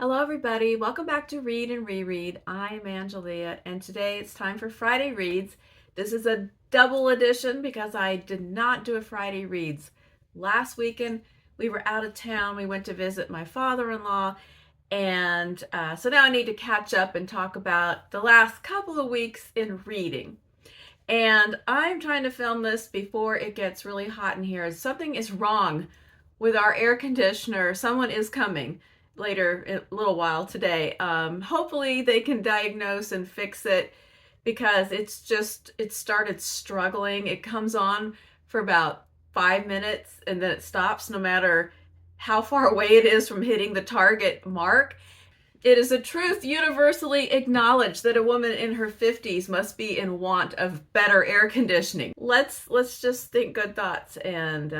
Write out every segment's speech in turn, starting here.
Hello everybody, welcome back to Read and Reread. I'm Angelia and today it's time for Friday Reads. This is a double edition because I did not do a Friday Reads. Last weekend we were out of town, we went to visit my father-in-law, and so now I need to catch up and talk about the last couple of weeks in reading. And I'm trying to film this before it gets really hot in here. Something is wrong with our air conditioner. Someone is coming later in a little while today. Hopefully they can diagnose and fix it because it started struggling. It comes on for about 5 minutes and then it stops no matter how far away it is from hitting the target mark. It is a truth universally acknowledged that a woman in her 50s must be in want of better air conditioning. Let's just think good thoughts and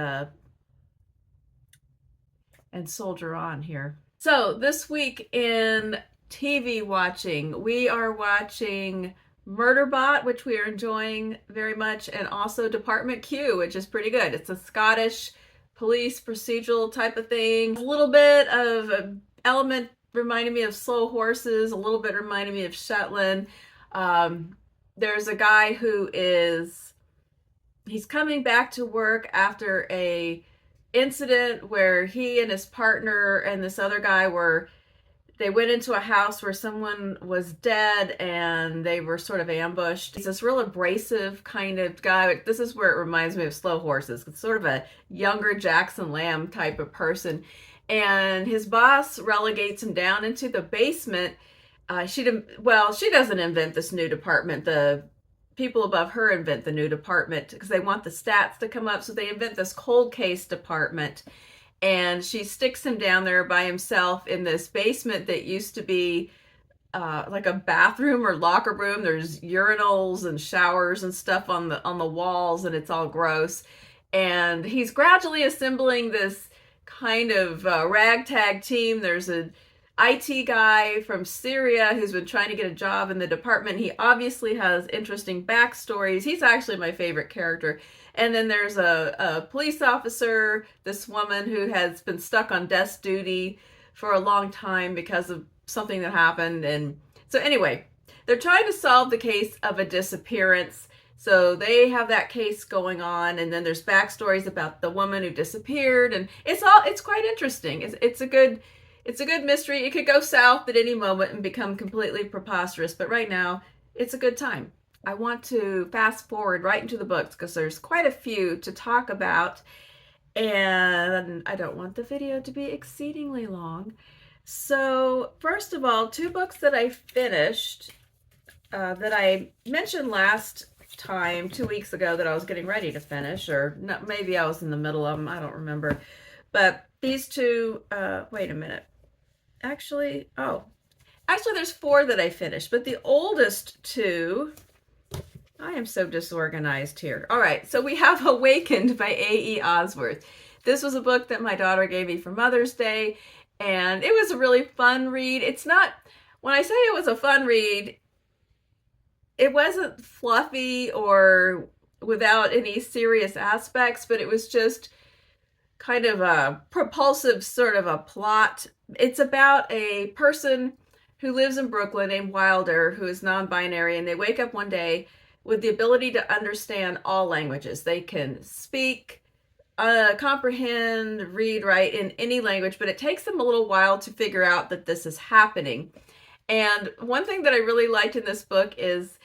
soldier on here. So this week in TV watching, we are watching Murderbot, which we are enjoying very much, and also Department Q, which is pretty good. It's a Scottish police procedural type of thing. A little bit of an element reminding me of Slow Horses, a little bit reminding me of Shetland. There's a guy who he's coming back to work after a incident where he and his partner and this other guy they went into a house where someone was dead and they were sort of ambushed. He's this real abrasive kind of guy. This is where it reminds me of Slow Horses. It's sort of a younger Jackson Lamb type of person. And his boss relegates him down into the basement. She doesn't invent this new department. The people above her invent the new department because they want the stats to come up, so they invent this cold case department, and she sticks him down there by himself in this basement that used to be like a bathroom or locker room. There's urinals and showers and stuff on the walls, and it's all gross. And he's gradually assembling this kind of ragtag team. There's a IT guy from Syria who's been trying to get a job in the department. He obviously has interesting backstories. He's actually my favorite character. And then there's a police officer, this woman who has been stuck on desk duty for a long time because of something that happened. And so anyway, they're trying to solve the case of a disappearance. So they have that case going on, and then there's backstories about the woman who disappeared, and it's quite interesting. It's a good mystery. It could go south at any moment and become completely preposterous, but right now, it's a good time. I want to fast forward right into the books because there's quite a few to talk about, and I don't want the video to be exceedingly long. So, first of all, 2 books that I finished that I mentioned last time 2 weeks ago that I was getting ready to finish, or not, maybe I was in the middle of them, I don't remember. But these 2, wait a minute. Actually, there's 4 that I finished, but the oldest 2, I am so disorganized here. All right, so we have Awakened by A.E. Osworth. This was a book that my daughter gave me for Mother's Day, and it was a really fun read. When I say it was a fun read, it wasn't fluffy or without any serious aspects, but it was just kind of a propulsive sort of a plot. It's about a person who lives in Brooklyn named Wilder, who is non-binary, and they wake up one day with the ability to understand all languages. They can speak, comprehend, read, write in any language, but it takes them a little while to figure out that this is happening. And one thing that I really liked in this book is,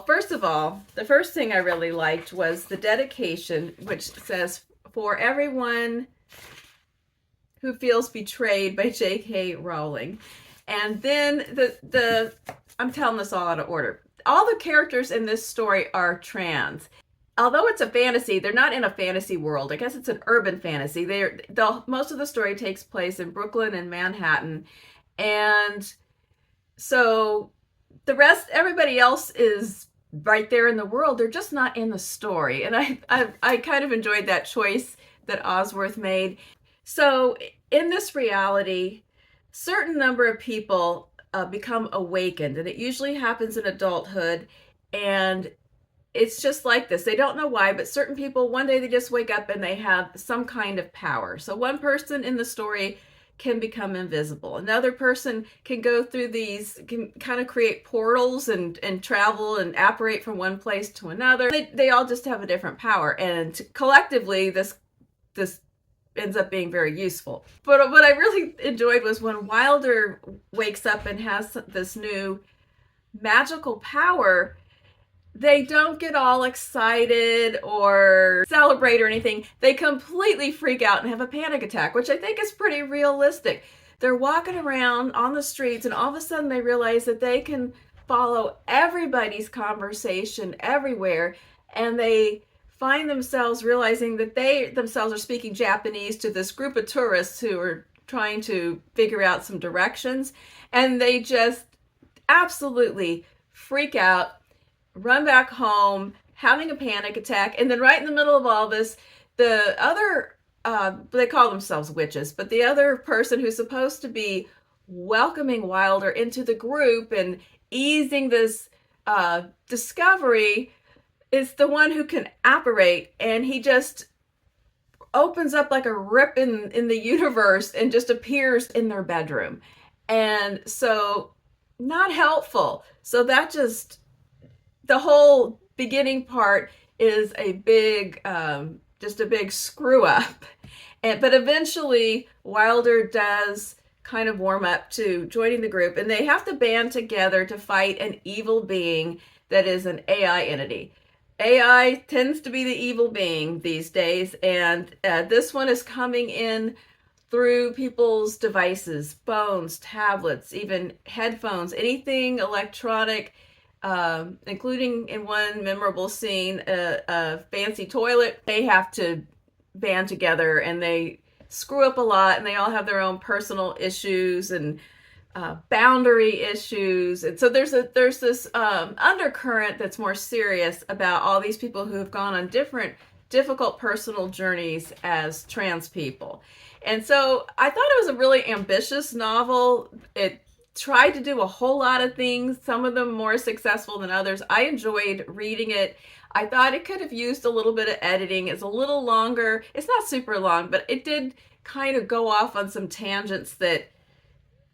first of all, the first thing I really liked was the dedication, which says, "For everyone who feels betrayed," by J.K. Rowling. And then I'm telling this all out of order. All the characters in this story are trans. Although it's a fantasy, they're not in a fantasy world. I guess it's an urban fantasy. Most of the story takes place in Brooklyn and Manhattan. And so everybody else is right there in the world. They're just not in the story. And I kind of enjoyed that choice that Osworth made. So in this reality, certain number of people become awakened, and it usually happens in adulthood. And it's just like this. They don't know why, but certain people, one day they just wake up and they have some kind of power. So one person in the story can become invisible. Another person can go through these, can kind of create portals and travel and apparate from one place to another. They all just have a different power, and collectively this ends up being very useful. But what I really enjoyed was when Wilder wakes up and has this new magical power, they don't get all excited or celebrate or anything. They completely freak out and have a panic attack, which I think is pretty realistic. They're walking around on the streets and all of a sudden they realize that they can follow everybody's conversation everywhere, and they find themselves realizing that they themselves are speaking Japanese to this group of tourists who are trying to figure out some directions, and they just absolutely freak out, run back home, having a panic attack. And then right in the middle of all this, the other, they call themselves witches, but the other person who's supposed to be welcoming Wilder into the group and easing this discovery is the one who can apparate, and he just opens up like a rip in the universe and just appears in their bedroom. And so not helpful. So that just, the whole beginning part is a big, just a big screw up. But eventually Wilder does kind of warm up to joining the group, and they have to band together to fight an evil being that is an AI entity. AI tends to be the evil being these days, and this one is coming in through people's devices, phones, tablets, even headphones, anything electronic, including in one memorable scene, a fancy toilet. They have to band together, and they screw up a lot, and they all have their own personal issues and boundary issues. And so there's this undercurrent that's more serious about all these people who have gone on different difficult personal journeys as trans people. And so I thought it was a really ambitious novel. It tried to do a whole lot of things, some of them more successful than others. I enjoyed reading it. I thought it could have used a little bit of editing. It's a little longer. It's not super long, but it did kind of go off on some tangents that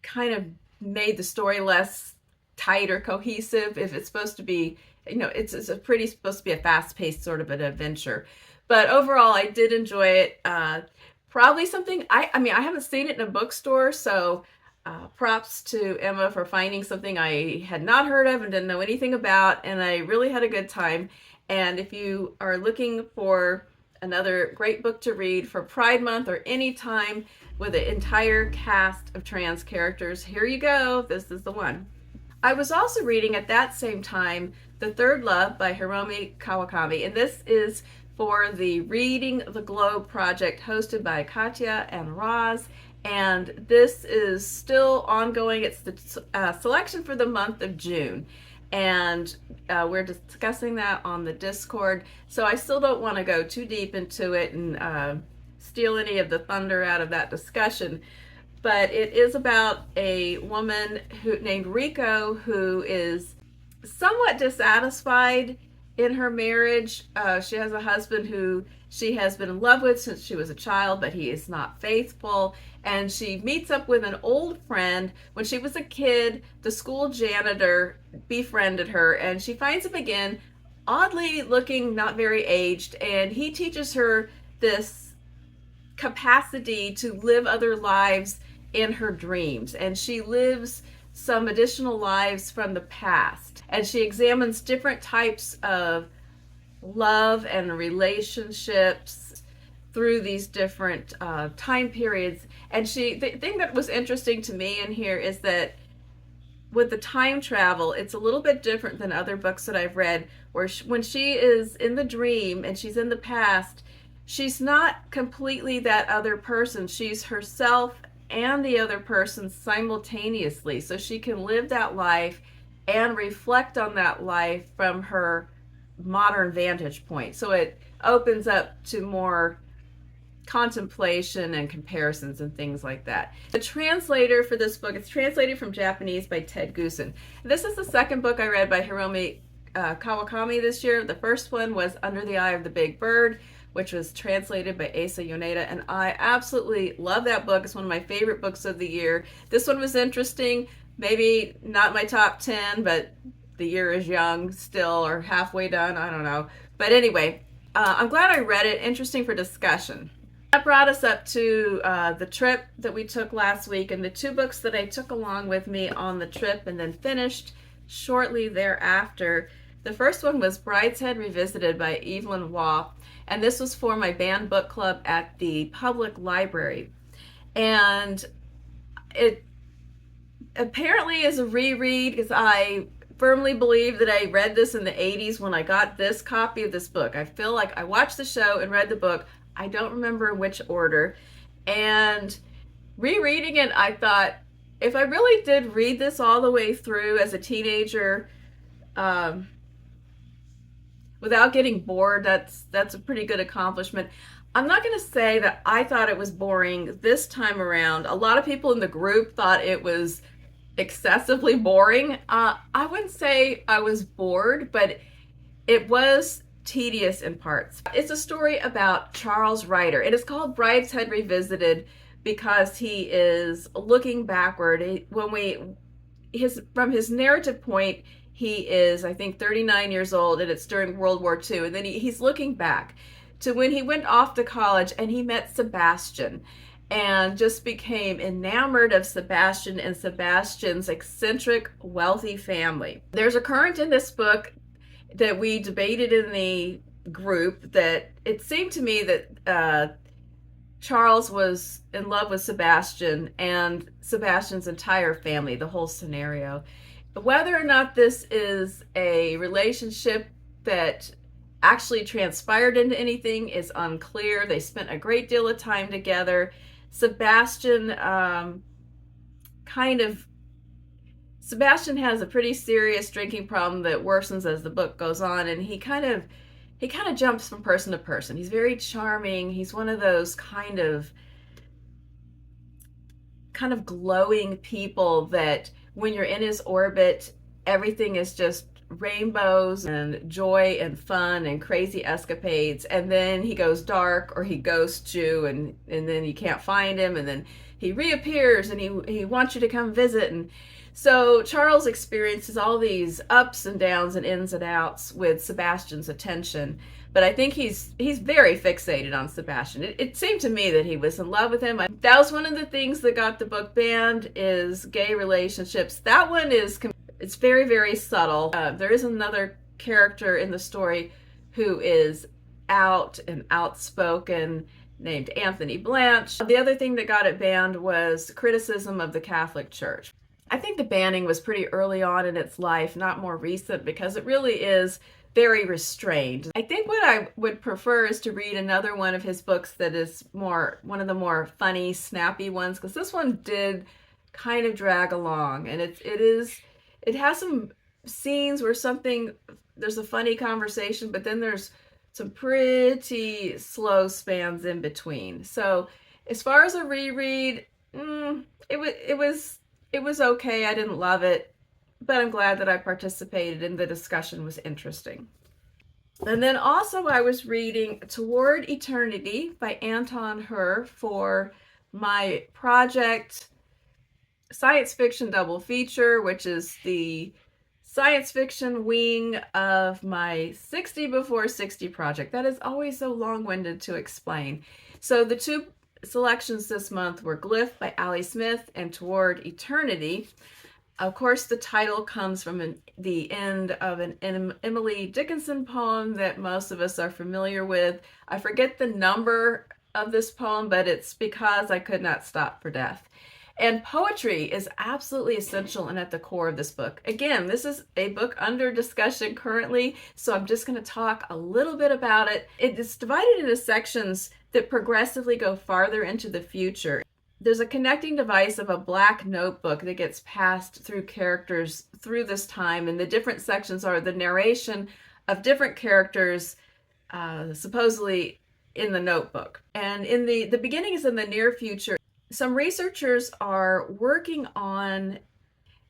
kind of made the story less tight or cohesive. If it's supposed to be, it's a pretty supposed to be a fast-paced sort of an adventure. But overall, I did enjoy it. Probably something, I mean, I haven't seen it in a bookstore, so props to Emma for finding something I had not heard of and didn't know anything about, and I really had a good time. And if you are looking for another great book to read for Pride Month or any time with an entire cast of trans characters, here you go. This is the one. I was also reading at that same time The Third Love by Hiromi Kawakami, and this is for the Reading the Globe project hosted by Katja and Roz, and this is still ongoing. It's the selection for the month of June, and we're discussing that on the Discord, so I still don't want to go too deep into it and steal any of the thunder out of that discussion. But it is about a woman named Riko who is somewhat dissatisfied in her marriage. She has a husband who she has been in love with since she was a child, but he is not faithful. And she meets up with an old friend. When she was a kid, the school janitor befriended her, and she finds him again, oddly looking, not very aged, and he teaches her this capacity to live other lives in her dreams. And she lives some additional lives from the past, and she examines different types of love and relationships through these different time periods. And the thing that was interesting to me in here is that with the time travel, it's a little bit different than other books that I've read, where when she is in the dream and she's in the past, she's not completely that other person. She's herself and the other person simultaneously. So she can live that life and reflect on that life from her modern vantage point. So it opens up to more contemplation and comparisons and things like that. The translator for this book, it's translated from Japanese by Ted Goossen. This is the second book I read by Hiromi Kawakami this year. The first one was Under the Eye of the Big Bird which was translated by Asa Yoneda, and I absolutely love that book. It's one of my favorite books of the year. This one was interesting, maybe not my top 10, but the year is young still, or halfway done, I don't know. But anyway, I'm glad I read it. Interesting for discussion. That brought us up to the trip that we took last week, and the two books that I took along with me on the trip and then finished shortly thereafter. The first one was Brideshead Revisited by Evelyn Waugh, and this was for my band book club at the public library. And it apparently is a reread, because I firmly believe that I read this in the 80s when I got this copy of this book. I feel like I watched the show and read the book. I don't remember in which order. And rereading it, I thought, if I really did read this all the way through as a teenager, without getting bored, that's a pretty good accomplishment. I'm not going to say that I thought it was boring this time around. A lot of people in the group thought it was excessively boring. I wouldn't say I was bored, but it was tedious in parts. It's a story about Charles Ryder. It is called Brideshead Revisited because he is looking backward. From his narrative point, he is, I think, 39 years old, and it's during World War II. And then he's looking back to when he went off to college and he met Sebastian and just became enamored of Sebastian and Sebastian's eccentric, wealthy family. There's a current in this book that we debated in the group that it seemed to me that Charles was in love with Sebastian and Sebastian's entire family, the whole scenario. Whether or not this is a relationship that actually transpired into anything is unclear. They spent a great deal of time together. Sebastian Sebastian has a pretty serious drinking problem that worsens as the book goes on, and he kind of jumps from person to person. He's very charming. He's one of those kind of glowing people that when you're in his orbit, everything is just rainbows and joy and fun and crazy escapades, and then he goes dark or he ghosts you, and then you can't find him, and then he reappears and he wants you to come visit. And so Charles experiences all these ups and downs and ins and outs with Sebastian's attention, but I think he's very fixated on Sebastian. It seemed to me that he was in love with him. That was one of the things that got the book banned, is gay relationships. That one it's very, very subtle. There is another character in the story who is out and outspoken, named Anthony Blanche. The other thing that got it banned was criticism of the Catholic Church. I think the banning was pretty early on in its life, not more recent, because it really is very restrained. I think what I would prefer is to read another one of his books that is one of the more funny, snappy ones, because this one did kind of drag along, and it has some scenes where there's a funny conversation, but then there's some pretty slow spans in between. So as far as a reread, it was okay. I didn't love it, but I'm glad that I participated and the discussion was interesting. And then also I was reading Toward Eternity by Anton for my project science fiction double feature, which is the science fiction wing of my 60 before 60 project. That is always so long-winded to explain. So the two selections this month were Glyph by Ali Smith and Toward Eternity. Of course, the title comes from the end of an Emily Dickinson poem that most of us are familiar with. I forget the number of this poem, but it's Because I Could Not Stop for Death. And poetry is absolutely essential and at the core of this book. Again, this is a book under discussion currently, so I'm just going to talk a little bit about it. It is divided into sections that progressively go farther into the future. There's a connecting device of a black notebook that gets passed through characters through this time, and the different sections are the narration of different characters, supposedly in the notebook. And in the beginning is in the near future. Some researchers are working on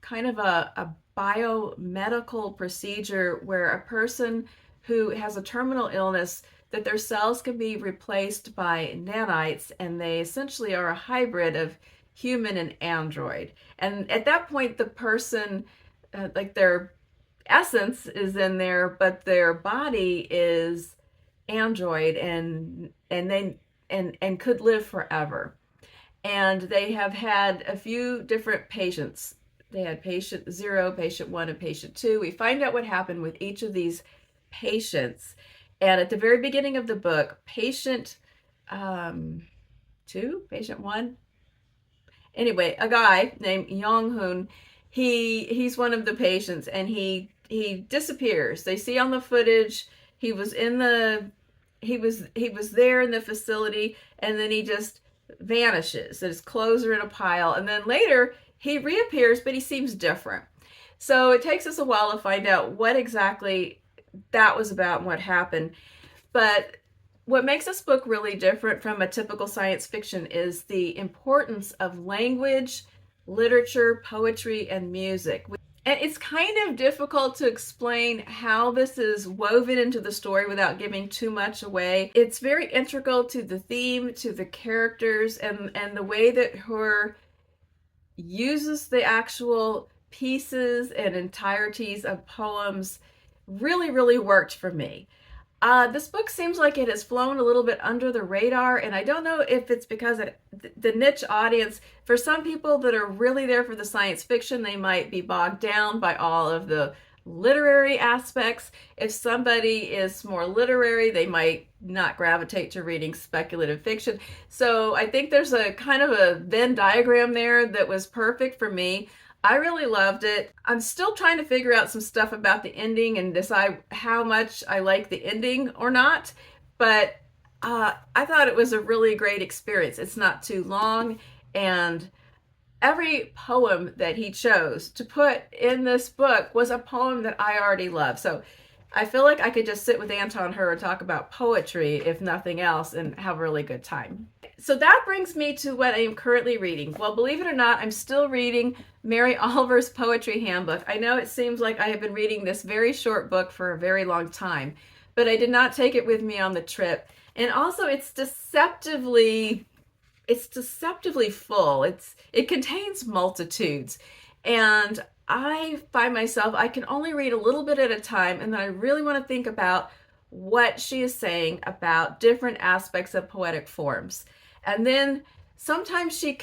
kind of a biomedical procedure where a person who has a terminal illness that their cells can be replaced by nanites, and they essentially are a hybrid of human and android. And at that point, the person, like their essence is in there, but their body is android, and could live forever. And they have had a few different patients. They had patient 0, patient 1, and patient 2. We find out what happened with each of these patients. And at the very beginning of the book, patient 2, patient 1, anyway, a guy named Yong-hoon, he's one of the patients, and he disappears. They see on the footage he was there in the facility, and then he just vanishes. His clothes are in a pile, and then later he reappears, but he seems different. So it takes us a while to find out what exactly that was about and what happened. But what makes this book really different from a typical science fiction is the importance of language, literature, poetry, and music. And it's kind of difficult to explain how this is woven into the story without giving too much away. It's very integral to the theme, to the characters, and the way that her uses the actual pieces and entireties of poems really, really worked for me. This book seems like it has flown a little bit under the radar, and I don't know if it's because the niche audience, for some people that are really there for the science fiction, they might be bogged down by all of the literary aspects. If somebody is more literary, they might not gravitate to reading speculative fiction. So I think there's a kind of a Venn diagram there that was perfect for me. I really loved it. I'm still trying to figure out some stuff about the ending and decide how much I like the ending or not, but I thought it was a really great experience. It's not too long, and every poem that he chose to put in this book was a poem that I already love. So I feel like I could just sit with Anton and talk about poetry, if nothing else, and have a really good time. So that brings me to what I am currently reading. Well, believe it or not, I'm still reading Mary Oliver's Poetry Handbook. I know it seems like I have been reading this very short book for a very long time, but I did not take it with me on the trip. And also, it's deceptively full. It contains multitudes. And I find myself, I can only read a little bit at a time, and then I really want to think about what she is saying about different aspects of poetic forms. And then sometimes she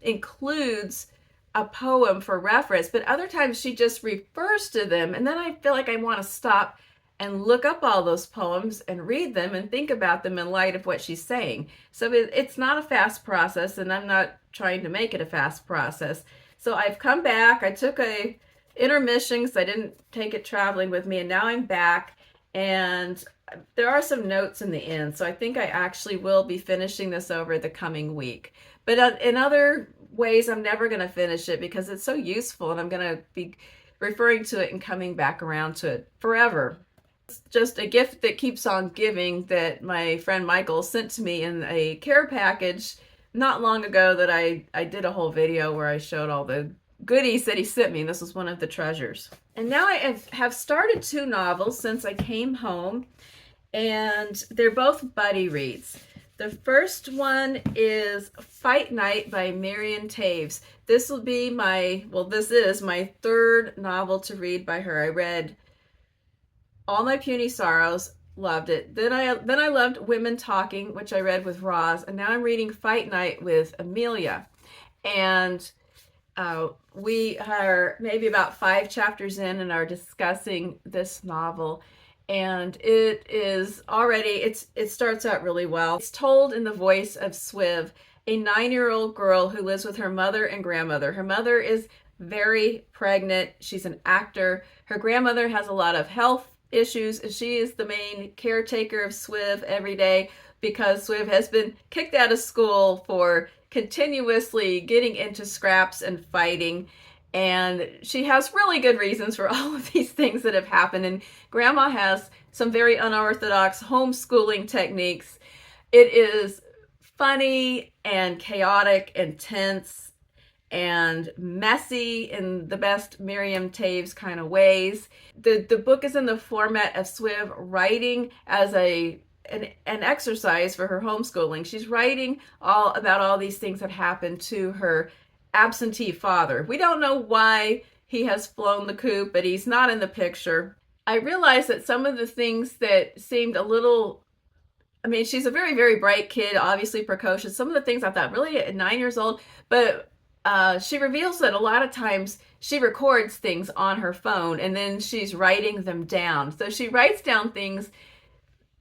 includes a poem for reference, but other times she just refers to them, and then I feel like I want to stop and look up all those poems and read them and think about them in light of what she's saying. So it's not a fast process, and I'm not trying to make it a fast process. So I've come back. I took a intermission because I didn't take it traveling with me, and now I'm back, and there are some notes in the end, so I think I actually will be finishing this over the coming week. But in other ways, I'm never going to finish it because it's so useful, and I'm going to be referring to it and coming back around to it forever. It's just a gift that keeps on giving that my friend Michael sent to me in a care package not long ago that I did a whole video where I showed all the goodies that he sent me, and this was one of the treasures. And now I have started 2 novels since I came home, and they're both buddy reads. The first one is Fight Night by Miriam Toews. This is my 3rd novel to read by her. I read All My Puny Sorrows, loved it. Then I loved Women Talking, which I read with Roz, and now I'm reading Fight Night with Amelia. And we are maybe about 5 chapters in and are discussing this novel. And it starts out really well. It's told in the voice of Swiv, a 9-year-old girl who lives with her mother and grandmother. Her mother is very pregnant. She's an actor. Her grandmother has a lot of health issues, and she is the main caretaker of Swiv every day because Swiv has been kicked out of school for continuously getting into scraps and fighting. And she has really good reasons for all of these things that have happened. And Grandma has some very unorthodox homeschooling techniques. It is funny and chaotic and tense. and messy in the best Miriam Toews kind of ways. The book is in the format of Swiv writing as an exercise for her homeschooling. She's writing all about all these things that happened to her absentee father. We don't know why he has flown the coop, but he's not in the picture. I realized that some of the things that seemed a little, I mean, she's a very, very bright kid, obviously precocious. Some of the things I thought, really, at 9 years old, but she reveals that a lot of times she records things on her phone and then she's writing them down. So she writes down things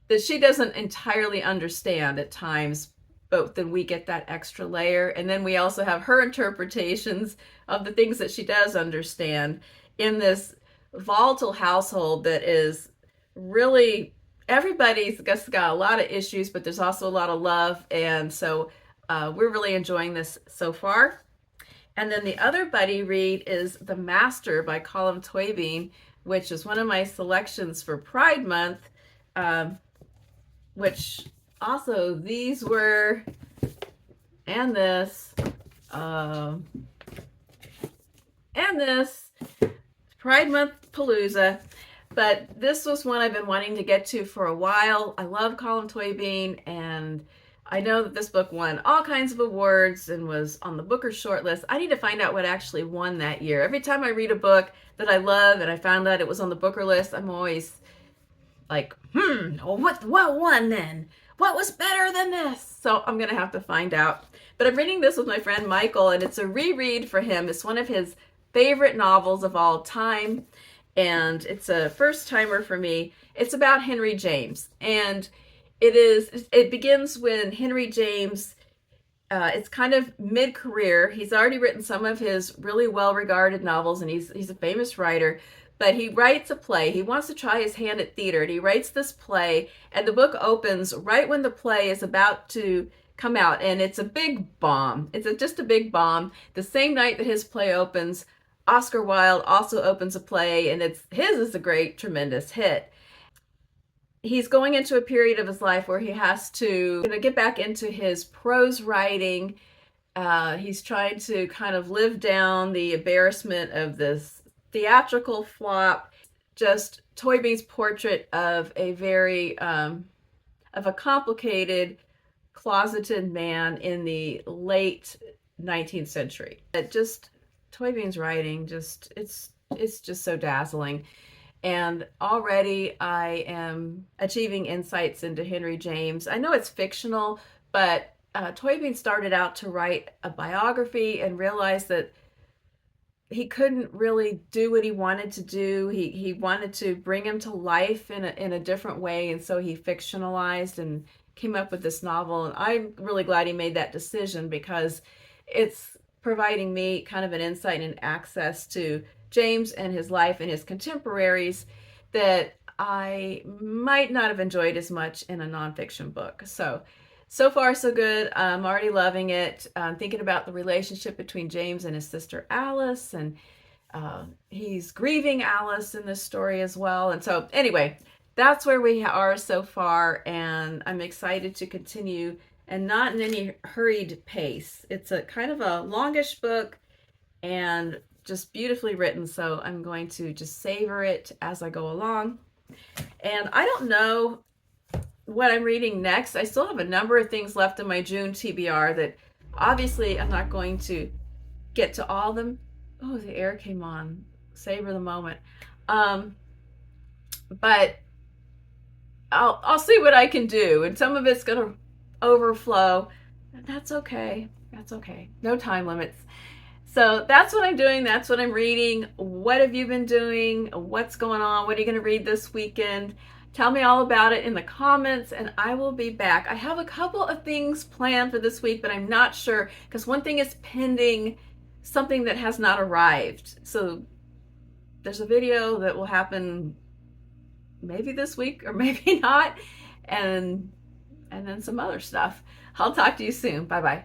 that she doesn't entirely understand at times, but then we get that extra layer. And then we also have her interpretations of the things that she does understand in this volatile household that is really, everybody's got a lot of issues, but there's also a lot of love. And so we're really enjoying this so far. And then the other buddy read is The Master by Colm Toibin, which is one of my selections for Pride Month, which also these were, and this, and this, Pride Month Palooza. But this was one I've been wanting to get to for a while. I love Colm Toibin, and I know that this book won all kinds of awards and was on the Booker shortlist. I need to find out what actually won that year. Every time I read a book that I love and I found out it was on the Booker list, I'm always like, what won then? What was better than this? So I'm going to have to find out. But I'm reading this with my friend Michael, and it's a reread for him. It's one of his favorite novels of all time, and it's a first-timer for me. It's about Henry James, and it begins when Henry James, it's kind of mid-career. He's already written some of his really well-regarded novels, and he's a famous writer. But he writes a play. He wants to try his hand at theater, and he writes this play, and the book opens right when the play is about to come out, and it's a big bomb. It's just a big bomb. The same night that his play opens, Oscar Wilde also opens a play, and his is a great, tremendous hit. He's going into a period of his life where he has to get back into his prose writing. He's trying to kind of live down the embarrassment of this theatrical flop. Just Toibin's portrait of a very of a complicated, closeted man in the late 19th century. Toibin's writing it's just so dazzling. And already I am achieving insights into Henry James. I know it's fictional, but Toibin started out to write a biography and realized that he couldn't really do what he wanted to do. He wanted to bring him to life in a different way, and so he fictionalized and came up with this novel. And I'm really glad he made that decision, because it's providing me kind of an insight and access to James and his life and his contemporaries that I might not have enjoyed as much in a nonfiction book. So far, so good. I'm already loving it. I'm thinking about the relationship between James and his sister Alice, and he's grieving Alice in this story as well. And so anyway, that's where we are so far, and I'm excited to continue, and not in any hurried pace. It's a kind of a longish book and just beautifully written, so I'm going to just savor it as I go along. And I don't know what I'm reading next. I still have a number of things left in my June TBR that obviously I'm not going to get to all of them. Oh, the air came on. Savor the moment. But I'll see what I can do, and some of it's gonna overflow. That's okay. That's okay. No time limits. So that's what I'm doing. That's what I'm reading. What have you been doing? What's going on? What are you going to read this weekend? Tell me all about it in the comments, and I will be back. I have a couple of things planned for this week, but I'm not sure, because one thing is pending something that has not arrived. So there's a video that will happen maybe this week or maybe not, and then some other stuff. I'll talk to you soon. Bye-bye.